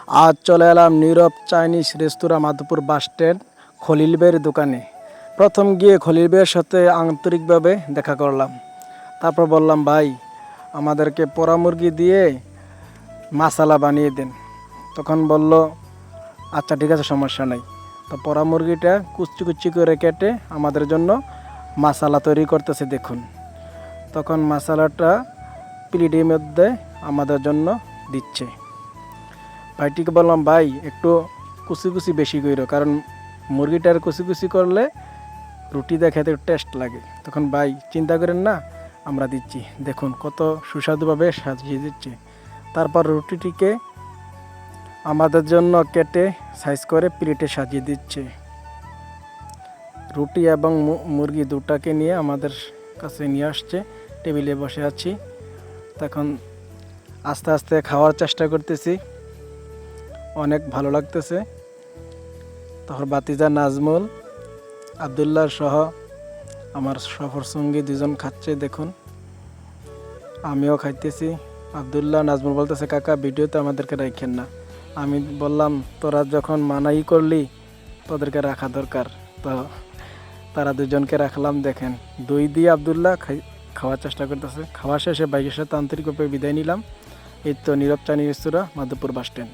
আজ চলে এলাম নীরব চাইনিজ রেস্তোরাঁ মাধবপুর বাস স্ট্যান্ড খলিল ভাইয়ের দোকানে। প্রথম গিয়ে খলিল ভাইয়ের সাথে আন্তরিকভাবে দেখা করলাম। তারপর বললাম, ভাই আমাদেরকে পোড়া মুরগি দিয়ে মাসালা বানিয়ে দেন। তখন বলল, আচ্ছা ঠিক আছে, সমস্যা নেই। তো পোড়া মুরগিটা কুচি কুচি করে কেটে আমাদের জন্য মাসালা তৈরি করতেছে দেখুন। তখন মশলাটা প্লেটের মধ্যে আমাদের জন্য দিচ্ছে। ভাইটিকে বললাম, ভাই একটু কুচি কুচি বেশি করো, কারণ মুরগিটার কুচি কুচি করলে রুটিটা খেতে টেস্ট লাগে। তখন ভাই চিন্তা করেন না, আমরা দিচ্ছি। দেখুন কত সুস্বাদুভাবে সাজিয়ে দিচ্ছে। তারপর রুটিটিকে আমাদের জন্য কেটে সাইজ করে প্লেটে সাজিয়ে দিচ্ছে। রুটি এবং মুরগি দুটাকে নিয়ে আমাদের কাছে নিয়ে আসছে। টেবিলে বসে আছি। তখন আস্তে আস্তে খাওয়ার চেষ্টা করতেছি, অনেক ভালো লাগতেছে। তখন বাতিজা নাজমুল, আবদুল্লাহ সহ আমার সফর সঙ্গী দুজন খাচ্ছে দেখুন, আমিও খাইতেছি। আবদুল্লাহ নাজমুল বলতেছে, কাকা ভিডিওতে আমাদেরকে রাখেন না। আমি বললাম, তোরা যখন মানাই করলি তোদেরকে রাখা দরকার। তো তারা দুজনকে রাখলাম। দেখেন দই দিয়ে আবদুল্লাহ খাওয়ার চেষ্টা করতেছে। খাওয়া শেষে বাইকের সাথে আন্তরিকভাবে বিদায় নিলাম। এই তো নীরব চাইনিজ রেস্তোরাঁ মাধবপুর বাস স্ট্যান্ড।